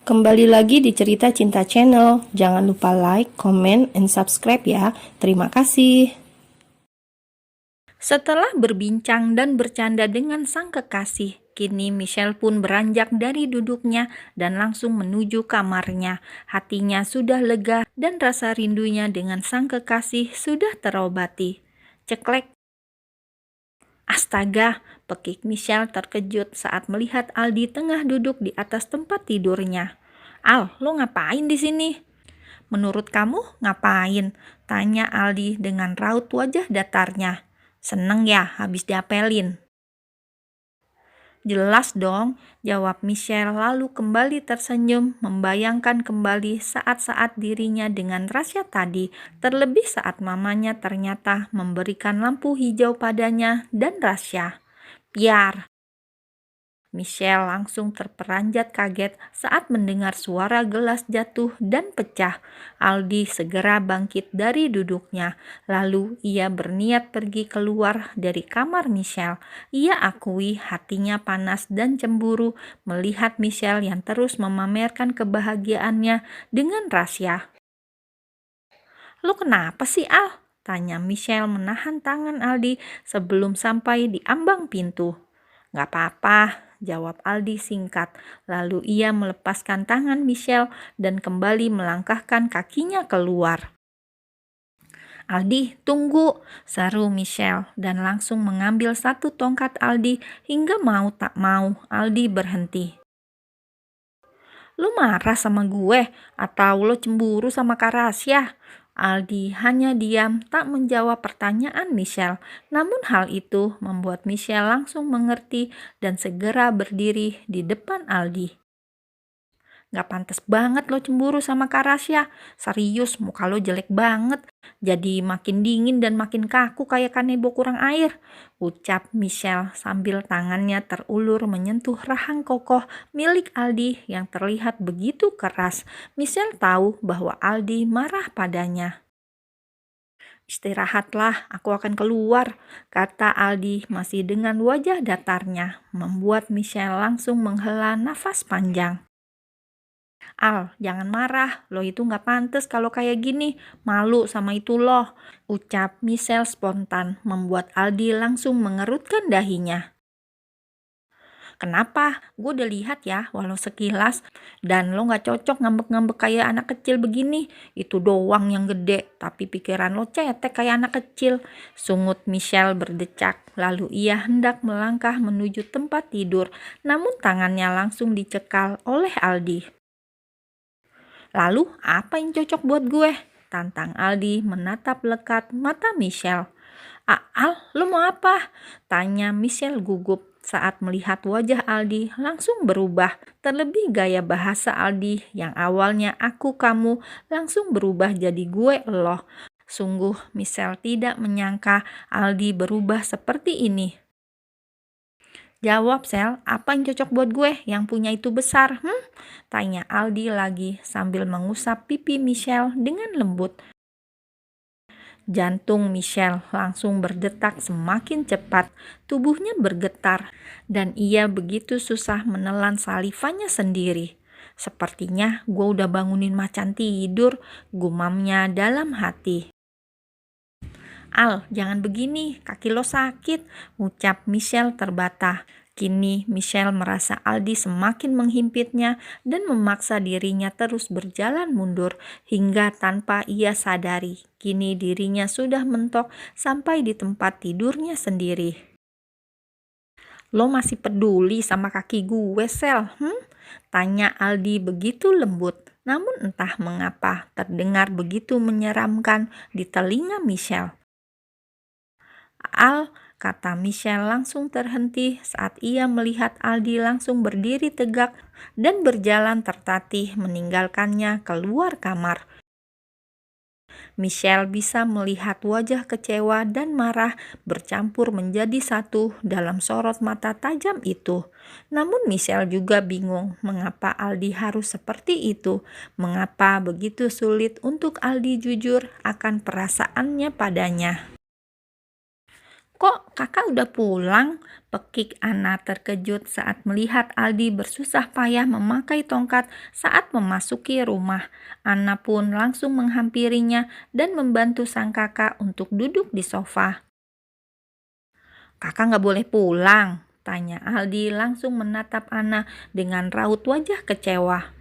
Kembali lagi di Cerita Cinta Channel. Jangan lupa like, comment, and subscribe ya. Terima kasih. Setelah berbincang dan bercanda dengan sang kekasih, kini Michelle pun beranjak dari duduknya dan langsung menuju kamarnya. Hatinya sudah lega dan rasa rindunya dengan sang kekasih sudah terobati. Ceklek. Astaga, pekik Michelle terkejut saat melihat Aldi tengah duduk di atas tempat tidurnya. Al, lo ngapain di sini? Menurut kamu ngapain? Tanya Aldi dengan raut wajah datarnya. Seneng ya habis diapelin? Jelas dong, jawab Michelle lalu kembali tersenyum, membayangkan kembali saat-saat dirinya dengan Rasya tadi, terlebih saat mamanya ternyata memberikan lampu hijau padanya dan Rasya. Piar. Michelle langsung terperanjat kaget saat mendengar suara gelas jatuh dan pecah. Aldi segera bangkit dari duduknya. Lalu ia berniat pergi keluar dari kamar Michelle. Ia akui hatinya panas dan cemburu melihat Michelle yang terus memamerkan kebahagiaannya dengan Rasya. "Lu kenapa sih, Al?" tanya Michelle menahan tangan Aldi sebelum sampai di ambang pintu. "Gak apa-apa," jawab Aldi singkat. Lalu ia melepaskan tangan Michelle dan kembali melangkahkan kakinya keluar. "Aldi, tunggu!" seru Michelle dan langsung mengambil satu tongkat Aldi hingga mau tak mau Aldi berhenti. "Lu marah sama gue atau lo cemburu sama Kak Rasya?" Aldi hanya diam tak menjawab pertanyaan Michelle. Namun hal itu membuat Michelle langsung mengerti dan segera berdiri di depan Aldi. "Gak pantas banget lo cemburu sama Kak Rasya. Serius, muka lo jelek banget. Jadi makin dingin dan makin kaku kayak kanebo kurang air," ucap Michelle sambil tangannya terulur menyentuh rahang kokoh milik Aldi yang terlihat begitu keras. Michelle tahu bahwa Aldi marah padanya. "Istirahatlah, aku akan keluar," kata Aldi masih dengan wajah datarnya, membuat Michelle langsung menghela nafas panjang. "Al, jangan marah, lo itu gak pantas kalau kayak gini, malu sama itu loh," ucap Michelle spontan, membuat Aldi langsung mengerutkan dahinya. "Kenapa? Gue udah lihat ya, walau sekilas, dan lo gak cocok ngambek-ngambek kayak anak kecil begini. Itu doang yang gede, tapi pikiran lo cetek kayak anak kecil," sungut Michelle berdecak. Lalu ia hendak melangkah menuju tempat tidur, namun tangannya langsung dicekal oleh Aldi. "Lalu apa yang cocok buat gue?" tantang Aldi menatap lekat mata Michelle. "Al, lo mau apa?" tanya Michelle gugup saat melihat wajah Aldi langsung berubah. Terlebih gaya bahasa Aldi yang awalnya aku kamu langsung berubah jadi gue loh. Sungguh Michelle tidak menyangka Aldi berubah seperti ini. "Jawab, Sel, apa yang cocok buat gue yang punya itu besar? Tanya Aldi lagi sambil mengusap pipi Michelle dengan lembut. Jantung Michelle langsung berdetak semakin cepat, tubuhnya bergetar, dan ia begitu susah menelan salivanya sendiri. "Sepertinya gue udah bangunin macan tidur," gumamnya dalam hati. "Al, jangan begini, kaki lo sakit," ucap Michelle terbata. Kini Michelle merasa Aldi semakin menghimpitnya dan memaksa dirinya terus berjalan mundur hingga tanpa ia sadari. Kini dirinya sudah mentok sampai di tempat tidurnya sendiri. "Lo masih peduli sama kaki gue, Sel? Tanya Aldi begitu lembut. Namun entah mengapa terdengar begitu menyeramkan di telinga Michelle. "Al," kata Michelle langsung terhenti saat ia melihat Aldi langsung berdiri tegak dan berjalan tertatih meninggalkannya keluar kamar. Michelle bisa melihat wajah kecewa dan marah bercampur menjadi satu dalam sorot mata tajam itu. Namun Michelle juga bingung mengapa Aldi harus seperti itu, mengapa begitu sulit untuk Aldi jujur akan perasaannya padanya. Kok kakak udah pulang? Pekik Anna terkejut saat melihat Aldi bersusah payah memakai tongkat saat memasuki rumah. Anna pun langsung menghampirinya dan membantu sang kakak untuk duduk di sofa. Kakak nggak boleh pulang, tanya Aldi langsung menatap Anna dengan raut wajah kecewa.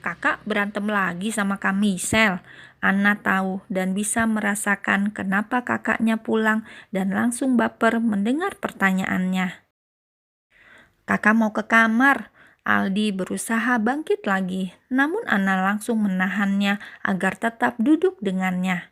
Kakak berantem lagi sama Kak Michelle. Anna tahu dan bisa merasakan kenapa kakaknya pulang dan langsung baper mendengar pertanyaannya. Kakak mau ke kamar. Aldi berusaha bangkit lagi, namun Anna langsung menahannya agar tetap duduk dengannya.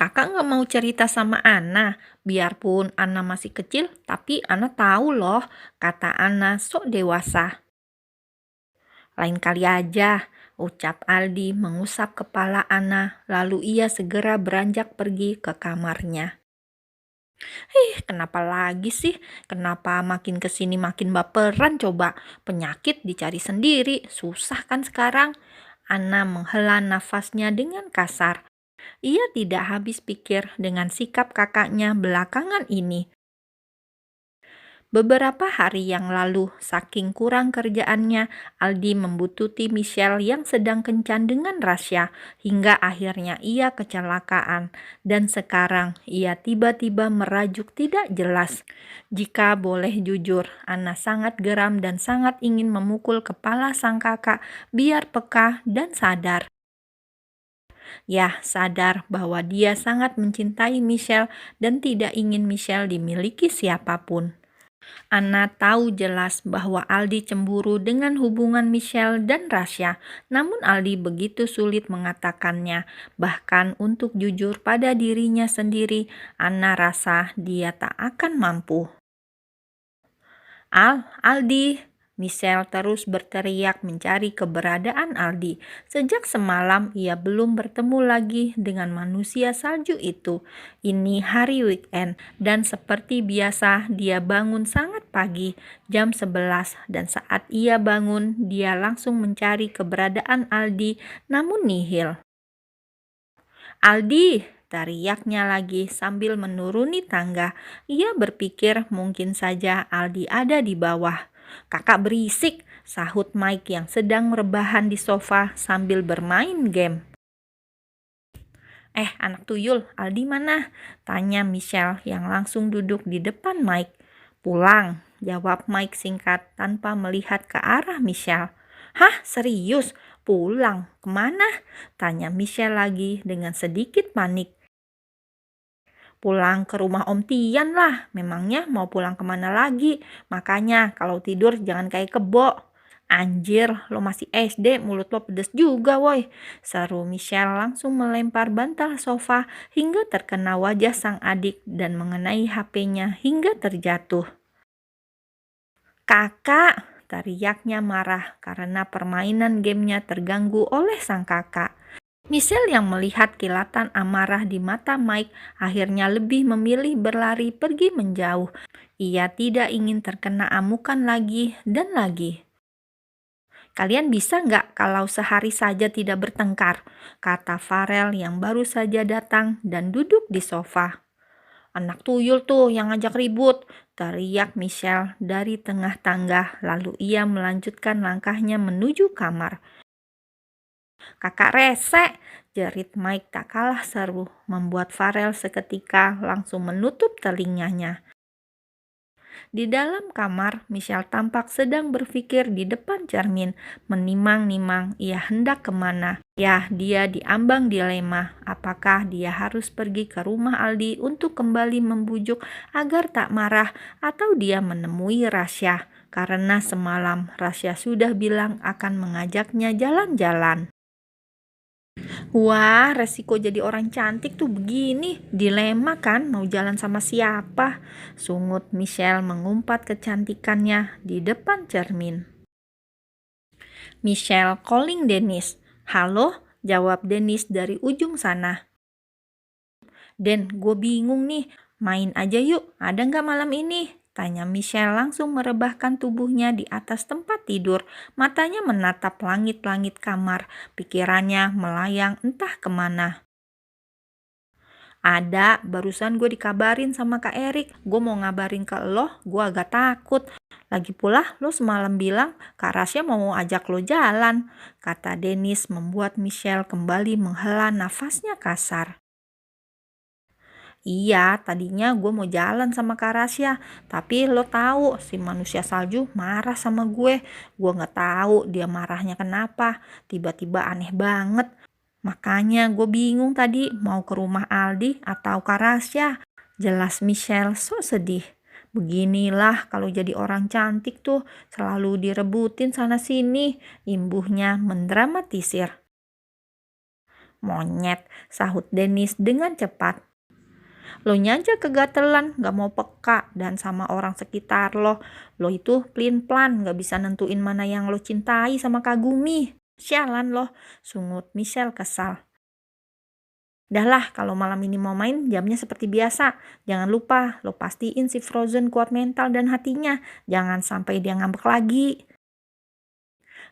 Kakak nggak mau cerita sama Anna, biarpun Anna masih kecil, tapi Anna tahu loh, kata Anna sok dewasa. Lain kali aja, ucap Aldi mengusap kepala Anna, lalu ia segera beranjak pergi ke kamarnya. Kenapa lagi sih? Kenapa makin kesini makin baperan coba? Penyakit dicari sendiri, susah kan sekarang? Anna menghela nafasnya dengan kasar. Ia tidak habis pikir dengan sikap kakaknya belakangan ini. Beberapa hari yang lalu, saking kurang kerjaannya, Aldi membututi Michelle yang sedang kencan dengan Rasya, hingga akhirnya ia kecelakaan. Dan sekarang ia tiba-tiba merajuk tidak jelas. Jika boleh jujur, Anna sangat geram dan sangat ingin memukul kepala sang kakak biar peka dan sadar. Ya, sadar bahwa dia sangat mencintai Michelle dan tidak ingin Michelle dimiliki siapapun. Anna tahu jelas bahwa Aldi cemburu dengan hubungan Michelle dan Rasya, namun Aldi begitu sulit mengatakannya. Bahkan untuk jujur pada dirinya sendiri, Anna rasa dia tak akan mampu. Aldi, Michelle terus berteriak mencari keberadaan Aldi. Sejak semalam ia belum bertemu lagi dengan manusia salju itu. Ini hari weekend dan seperti biasa dia bangun sangat pagi, jam 11, dan saat ia bangun dia langsung mencari keberadaan Aldi namun nihil. Aldi, teriaknya lagi sambil menuruni tangga. Ia berpikir mungkin saja Aldi ada di bawah. Kakak berisik, sahut Mike yang sedang rebahan di sofa sambil bermain game. Anak tuyul, Aldi mana? Tanya Michelle yang langsung duduk di depan Mike. Pulang, jawab Mike singkat tanpa melihat ke arah Michelle. Hah, serius? Pulang? Kemana? Tanya Michelle lagi dengan sedikit panik. Pulang ke rumah Om Tian lah, memangnya mau pulang kemana lagi? Makanya kalau tidur jangan kayak kebo. Anjir, lo masih SD, mulut lo pedes juga woi. Seru Michelle langsung melempar bantal sofa hingga terkena wajah sang adik dan mengenai HP-nya hingga terjatuh. Kakak, teriaknya marah karena permainan gamenya terganggu oleh sang kakak. Michelle yang melihat kilatan amarah di mata Mike akhirnya lebih memilih berlari pergi menjauh. Ia tidak ingin terkena amukan lagi dan lagi. Kalian bisa nggak kalau sehari saja tidak bertengkar? Kata Farel yang baru saja datang dan duduk di sofa. Anak tuyul tuh yang ngajak ribut, teriak Michelle dari tengah tangga lalu ia melanjutkan langkahnya menuju kamar. Kakak rese, jerit Mike tak kalah seru, membuat Farel seketika langsung menutup telinganya. Di dalam kamar, Michelle tampak sedang berpikir di depan cermin, menimang-nimang ia hendak kemana. Ya, dia diambang dilema, apakah dia harus pergi ke rumah Aldi untuk kembali membujuk agar tak marah atau dia menemui Rasya, karena semalam Rasya sudah bilang akan mengajaknya jalan-jalan. Wah, resiko jadi orang cantik tuh begini, dilema kan mau jalan sama siapa? Sungut Michelle mengumpat kecantikannya di depan cermin. Michelle calling Dennis. Halo, jawab Dennis dari ujung sana. Den, gue bingung nih, main aja yuk, ada nggak malam ini? Tanya Michelle langsung merebahkan tubuhnya di atas tempat tidur. Matanya menatap langit-langit kamar. Pikirannya melayang entah kemana. Ada, barusan gue dikabarin sama Kak Erik. Gue mau ngabarin ke lo, gue agak takut. Lagi pula lo semalam bilang Kak Rasya mau ajak lo jalan, kata Dennis membuat Michelle kembali menghela nafasnya kasar. Iya, tadinya gue mau jalan sama Kak Rasya, tapi lo tahu si manusia salju marah sama gue. Gue nggak tahu dia marahnya kenapa, tiba-tiba aneh banget. Makanya gue bingung tadi mau ke rumah Aldi atau Kak Rasya. Jelas Michelle so sedih. Beginilah kalau jadi orang cantik tuh selalu direbutin sana sini. Imbuhnya mendramatisir. Monyet, sahut Dennis dengan cepat. Lo aja kegatelan, gak mau peka dan sama orang sekitar lo. Lo itu plin-plan, gak bisa nentuin mana yang lo cintai sama kagumi. Sialan lo, sungut Michelle kesal. Dahlah, kalau malam ini mau main, jamnya seperti biasa. Jangan lupa, lo pastiin si Frozen kuat mental dan hatinya. Jangan sampai dia ngambek lagi.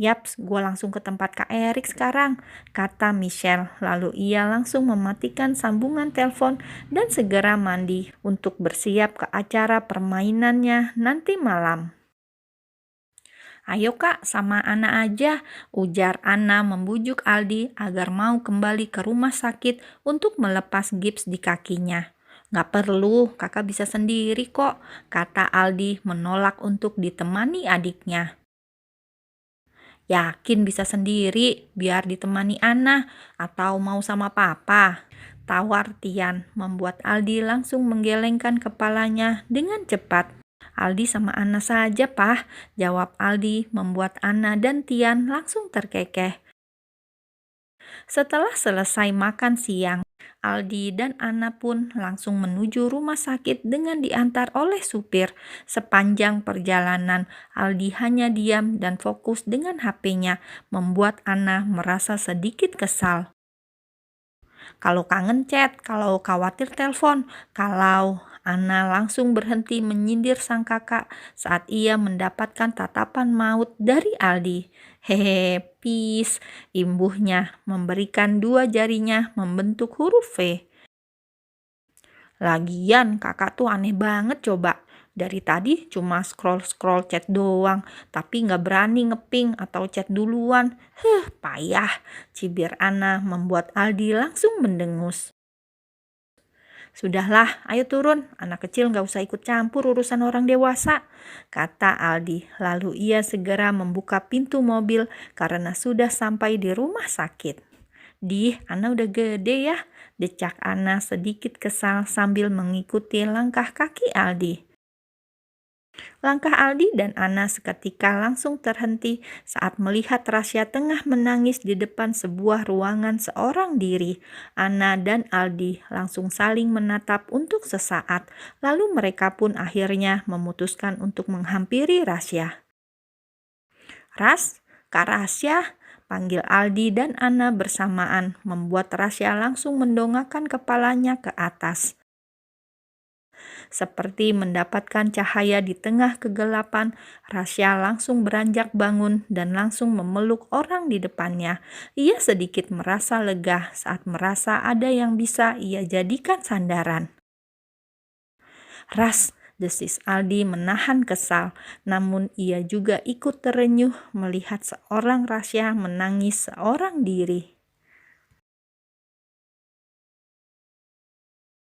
Yaps, gue langsung ke tempat Kak Erik sekarang, kata Michelle. Lalu ia langsung mematikan sambungan telepon dan segera mandi untuk bersiap ke acara permainannya nanti malam. Ayo Kak, sama Ana aja, ujar Ana membujuk Aldi agar mau kembali ke rumah sakit untuk melepas gips di kakinya. Gak perlu, kakak bisa sendiri kok, kata Aldi menolak untuk ditemani adiknya. Yakin bisa sendiri, biar ditemani Ana, atau mau sama papa? Tawar Tian membuat Aldi langsung menggelengkan kepalanya dengan cepat. Aldi sama Ana saja, Pah, jawab Aldi membuat Ana dan Tian langsung terkekeh. Setelah selesai makan siang, Aldi dan Ana pun langsung menuju rumah sakit dengan diantar oleh supir. Sepanjang perjalanan, Aldi hanya diam dan fokus dengan HP-nya, membuat Ana merasa sedikit kesal. Kalau kangen chat, kalau khawatir telepon, kalau Ana langsung berhenti menyindir sang kakak saat ia mendapatkan tatapan maut dari Aldi. Hehe, peace, imbuhnya memberikan dua jarinya membentuk huruf V. Lagian kakak tuh aneh banget coba. Dari tadi cuma scroll-scroll chat doang, tapi nggak berani ngeping atau chat duluan. Payah, cibir Ana membuat Aldi langsung mendengus. Sudahlah, ayo turun. Anak kecil nggak usah ikut campur urusan orang dewasa, kata Aldi. Lalu ia segera membuka pintu mobil karena sudah sampai di rumah sakit. Dih, Ana udah gede ya, decak Ana sedikit kesal sambil mengikuti langkah kaki Aldi. Langkah Aldi dan Ana seketika langsung terhenti saat melihat Rasya tengah menangis di depan sebuah ruangan seorang diri. Ana dan Aldi langsung saling menatap untuk sesaat, lalu mereka pun akhirnya memutuskan untuk menghampiri Rasya. Ras, Kak Rasya, panggil Aldi dan Ana bersamaan, membuat Rasya langsung mendongakkan kepalanya ke atas. Seperti mendapatkan cahaya di tengah kegelapan, Rasya langsung beranjak bangun dan langsung memeluk orang di depannya. Ia sedikit merasa lega saat merasa ada yang bisa ia jadikan sandaran. Ras, desis Aldi menahan kesal, namun ia juga ikut terenyuh melihat seorang Rasya menangis seorang diri.